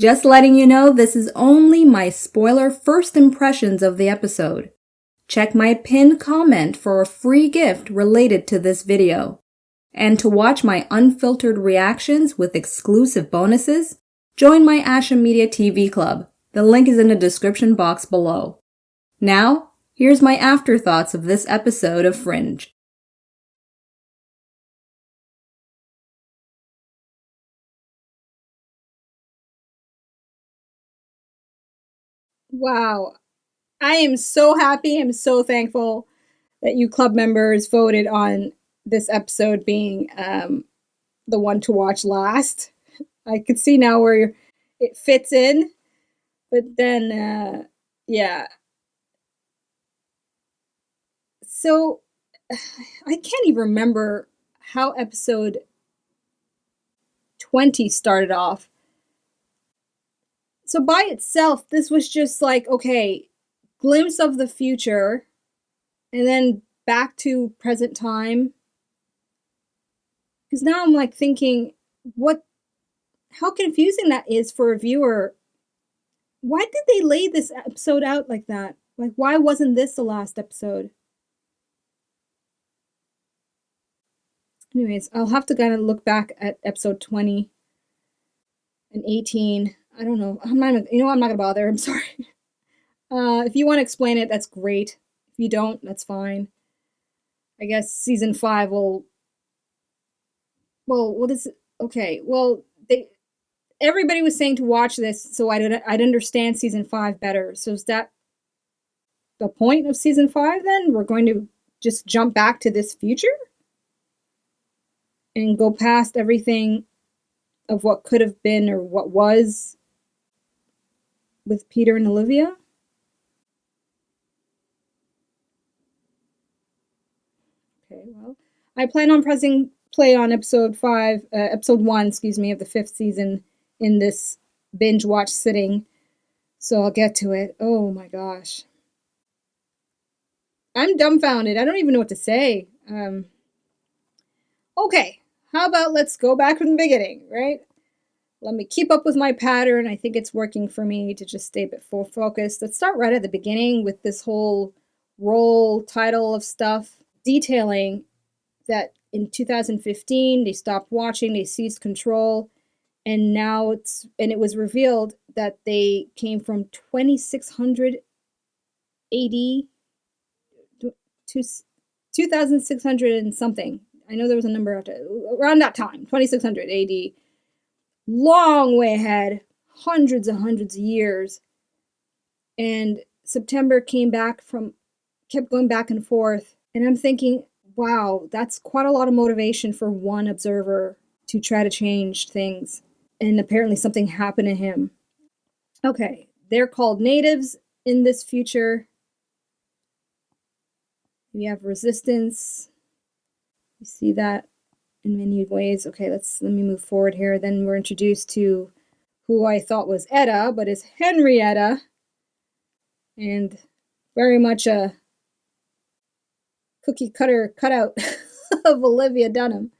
Just letting you know this is only my spoiler first impressions of the episode. Check my pinned comment for a free gift related to this video. And to watch my unfiltered reactions with exclusive bonuses, join my Asha Media TV Club. The link is in the description box below. Now, here's my afterthoughts of this episode of Fringe. Wow. I am so happy. I'm so thankful that you club members voted on this episode being the one to watch last. I can see now where it fits in, but then, yeah. So I can't even remember how episode 20 started off. So by itself, this was just like, okay, glimpse of the future, and then back to present time. Because now I'm like thinking, how confusing that is for a viewer. Why did they lay this episode out like that? Like, why wasn't this the last episode? Anyways, I'll have to kind of look back at episode 20 and 18. I don't know. I'm not gonna bother. I'm sorry. If you want to explain it, that's great. If you don't, that's fine. I guess season 5 will. Well, what is it? Okay. Well, everybody was saying to watch this so I'd understand season 5 better. So is that the point of season 5 then? We're going to just jump back to this future and go past everything of what could have been or what was with Peter and Olivia? Okay, well, I plan on pressing play on episode 1, of the 5th season in this binge watch sitting. So I'll get to it. Oh my gosh. I'm dumbfounded. I don't even know what to say. Okay, how about let's go back from the beginning, right? Let me keep up with my pattern. I think it's working for me to just stay a bit full focused. Let's start right at the beginning with this whole roll title of stuff, detailing that in 2015 they stopped watching, they seized control, and now it was revealed that they came from 2600 AD to 2600 and something. I know there was a number around that time, 2600 AD. Long way ahead, hundreds and hundreds of years. And September kept going back and forth. And I'm thinking, wow, that's quite a lot of motivation for one observer to try to change things. And apparently something happened to him. Okay, they're called natives in this future. We have resistance. You see that in many ways. Okay, let me move forward here. Then we're introduced to who I thought was Etta, but is Henrietta. And very much a cookie cutter cutout of Olivia Dunham.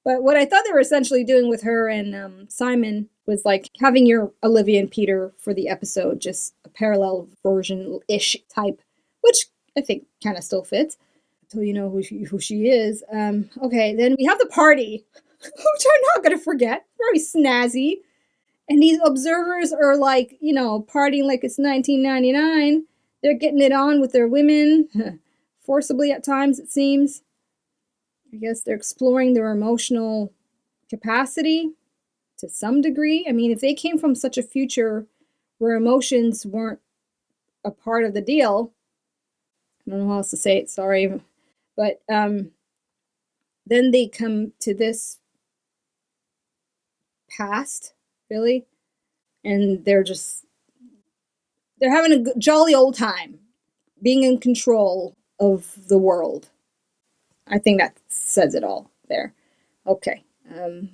But what I thought they were essentially doing with her and Simon was like having your Olivia and Peter for the episode, just a parallel version-ish type, which I think kind of still fits. So you know who she is. Okay, then we have the party, which I'm not going to forget. Very snazzy. And these observers are like, partying like it's 1999. They're getting it on with their women, forcibly at times, it seems. I guess they're exploring their emotional capacity to some degree. I mean, if they came from such a future where emotions weren't a part of the deal, I don't know how else to say it, sorry. But then they come to this past, really, and they're having a jolly old time being in control of the world. I think that says it all there. Okay,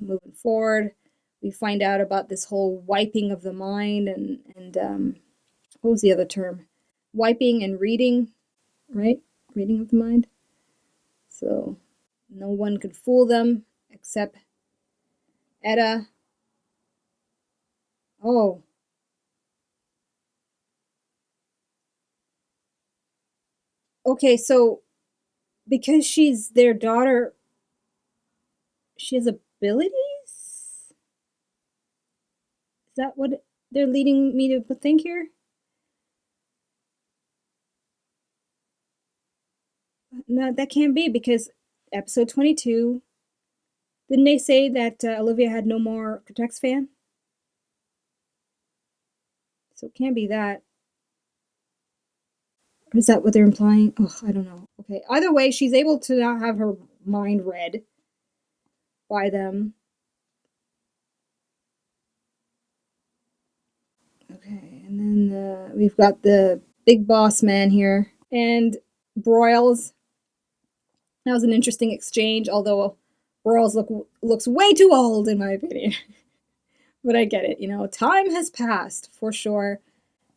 moving forward, we find out about this whole wiping of the mind and what was the other term? Wiping and reading, right? Reading of the mind. So no one could fool them except Etta. Oh. Okay, so because she's their daughter, she has abilities? Is that what they're leading me to think here? No, that can't be because episode 22, didn't they say that Olivia had no more Cortex fan? So it can't be that. Or is that what they're implying? Oh, I don't know. Okay, either way, she's able to now have her mind read by them. Okay, and then we've got the big boss man here. And Broyles. That was an interesting exchange, although Broyles looks way too old in my opinion. But I get it, time has passed for sure.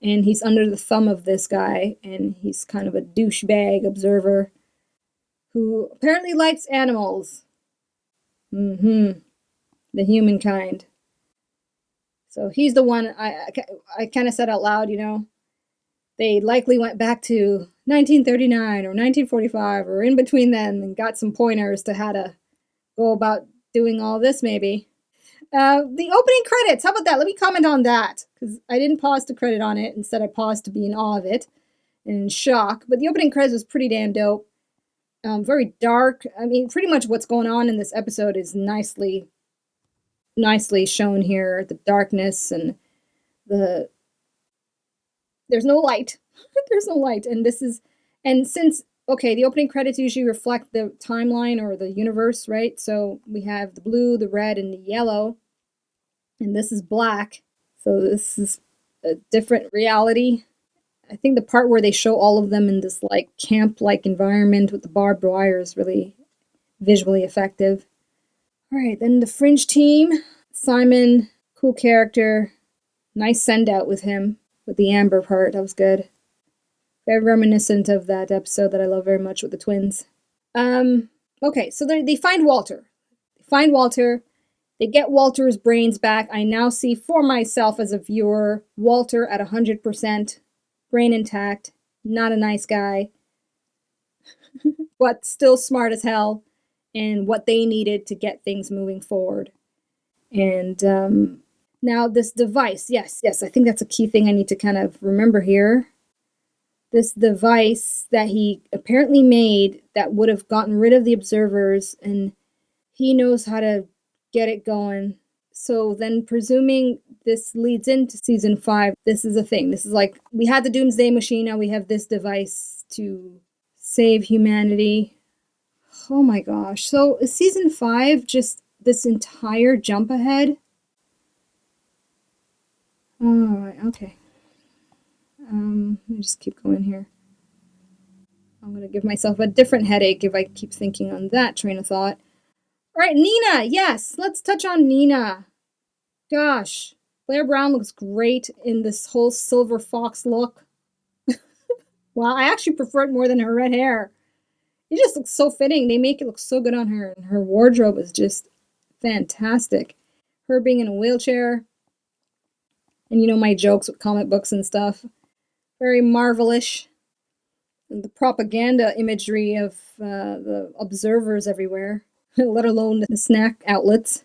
And he's under the thumb of this guy, and he's kind of a douchebag observer who apparently likes animals. The humankind. So he's the one I kind of said out loud, they likely went back to 1939 or 1945 or in between then and got some pointers to how to go about doing all this, maybe. The opening credits, how about that? Let me comment on that, because I didn't pause to credit on it. Instead, I paused to be in awe of it and in shock. But the opening credits was pretty damn dope. Very dark. I mean, pretty much what's going on in this episode is nicely shown here. The darkness and there's no light. There's no light. And since, okay, the opening credits usually reflect the timeline or the universe, right? So we have the blue, the red, and the yellow. And this is black. So this is a different reality. I think the part where they show all of them in this like camp-like environment with the barbed wire is really visually effective. All right, then the Fringe team. Simon, cool character. Nice send-out with him, with the Amber part. That was good. Very reminiscent of that episode that I love very much with the twins. Okay, so they find Walter. They get Walter's brains back. I now see for myself as a viewer, Walter at 100%, brain intact, not a nice guy, but still smart as hell, and what they needed to get things moving forward. And now this device, yes, I think that's a key thing I need to kind of remember here. This device that he apparently made that would have gotten rid of the observers, and he knows how to get it going. So then, presuming this leads into season 5, this is a thing. This is like, we had the Doomsday Machine, now we have this device to save humanity. Oh my gosh. So is season 5 just this entire jump ahead? Alright, okay. Let me just keep going here. I'm going to give myself a different headache if I keep thinking on that train of thought. All right, Nina. Yes, let's touch on Nina. Gosh, Blair Brown looks great in this whole silver fox look. Wow, I actually prefer it more than her red hair. It just looks so fitting. They make it look so good on her, and her wardrobe is just fantastic. Her being in a wheelchair, and my jokes with comic books and stuff. Very Marvelish. And the propaganda imagery of the observers everywhere, let alone the snack outlets.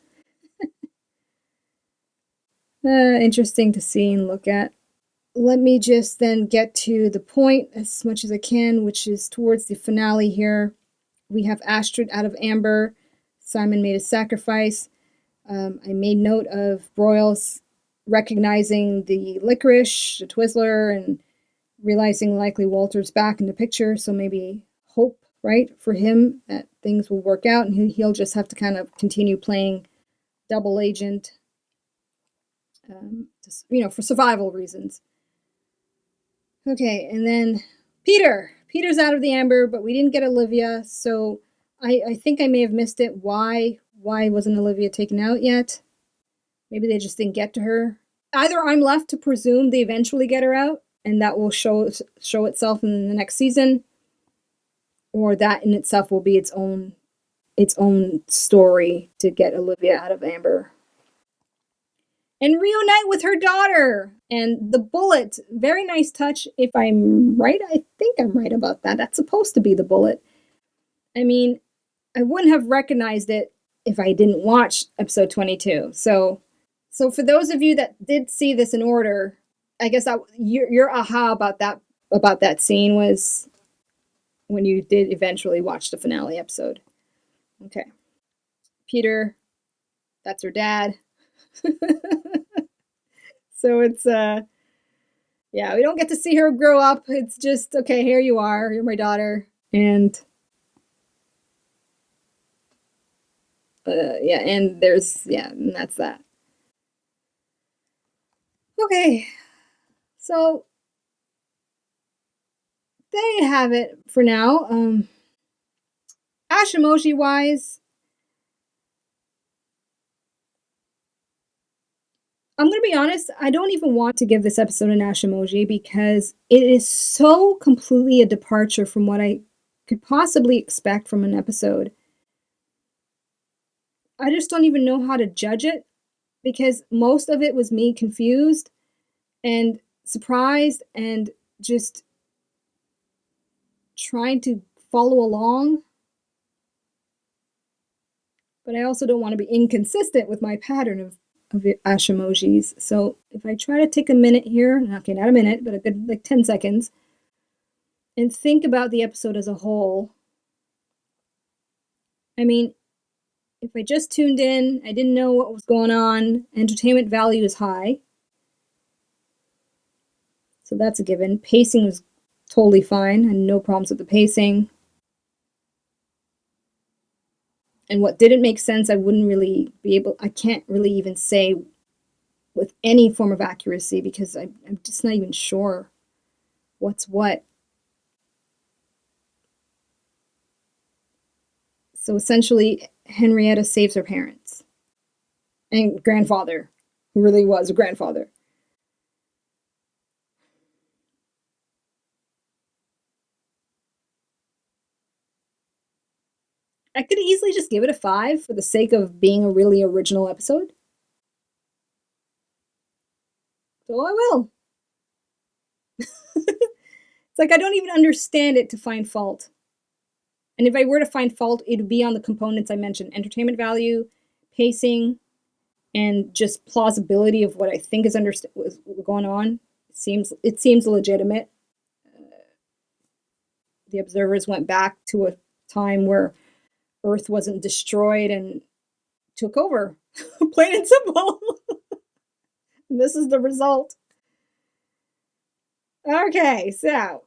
Interesting to see and look at. Let me just then get to the point as much as I can, which is towards the finale here. We have Astrid out of Amber. Simon made a sacrifice. I made note of Broyles recognizing the licorice, the Twizzler, and realizing likely Walter's back in the picture, so maybe hope, right, for him that things will work out, and he'll just have to kind of continue playing double agent, for survival reasons. Okay, and then Peter's out of the Amber, but we didn't get Olivia, so I think I may have missed it. Why wasn't Olivia taken out yet? Maybe they just didn't get to her. Either I'm left to presume they eventually get her out, and that will show itself in the next season, or that in itself will be its own story to get Olivia out of Amber. and reunite with her daughter. And the bullet, very nice touch. If I'm right, I think I'm right about that. That's supposed to be the bullet. I mean, I wouldn't have recognized it if I didn't watch episode 22. So for those of you that did see this in order, I guess your aha about that scene was when you did eventually watch the finale episode. Okay. Peter, that's her dad. So it's yeah, we don't get to see her grow up. It's just, okay, here you are, you're my daughter. And yeah, and and that's that. Okay. So there you have it for now. Ashamoji wise, I'm going to be honest, I don't even want to give this episode an Ashamoji because it is so completely a departure from what I could possibly expect from an episode. I just don't even know how to judge it because most of it was me confused and surprised and just trying to follow along. But I also don't want to be inconsistent with my pattern of Ashamojis. So if I try to take a minute here, okay, not a minute, but a good like 10 seconds, and think about the episode as a whole. I mean, if I just tuned in, I didn't know what was going on, entertainment value is high. So that's a given. Pacing was totally fine, and no problems with the pacing. And what didn't make sense, I can't really even say with any form of accuracy because I'm just not even sure what's what. So essentially, Henrietta saves her parents and grandfather, who really was a grandfather. I could easily just give it a 5 for the sake of being a really original episode. So I will. It's like I don't even understand it to find fault. And if I were to find fault, it would be on the components I mentioned: entertainment value, pacing, and just plausibility of what I think is going on. It seems legitimate. The observers went back to a time where Earth wasn't destroyed and took over, plain and simple. And this is the result. Okay, so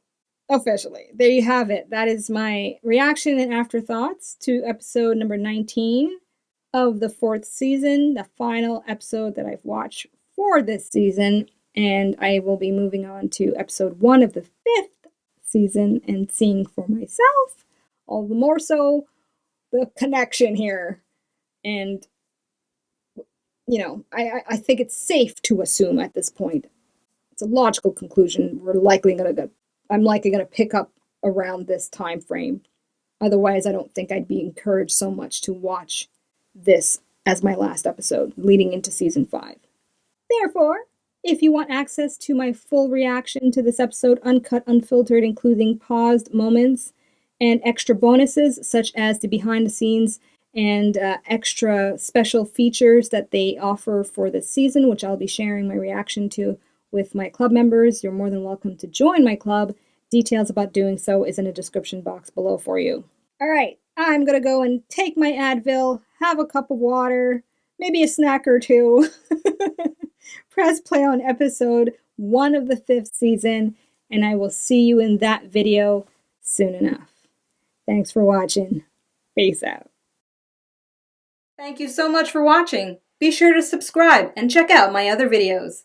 officially, there you have it. That is my reaction and afterthoughts to episode number 19 of the 4th season, the final episode that I've watched for this season. And I will be moving on to episode 1 of the 5th season and seeing for myself, all the more so, the connection here. And, you know, I think it's safe to assume at this point, it's a logical conclusion, I'm likely going to pick up around this time frame. Otherwise, I don't think I'd be encouraged so much to watch this as my last episode leading into season 5. Therefore, if you want access to my full reaction to this episode, uncut, unfiltered, including paused moments and extra bonuses such as the behind the scenes and extra special features that they offer for this season, which I'll be sharing my reaction to with my club members, you're more than welcome to join my club. Details about doing so is in a description box below for you. All right, I'm going to go and take my Advil, have a cup of water, maybe a snack or two. Press play on episode 1 of the 5th season, and I will see you in that video soon enough. Thanks for watching. Peace out. Thank you so much for watching. Be sure to subscribe and check out my other videos.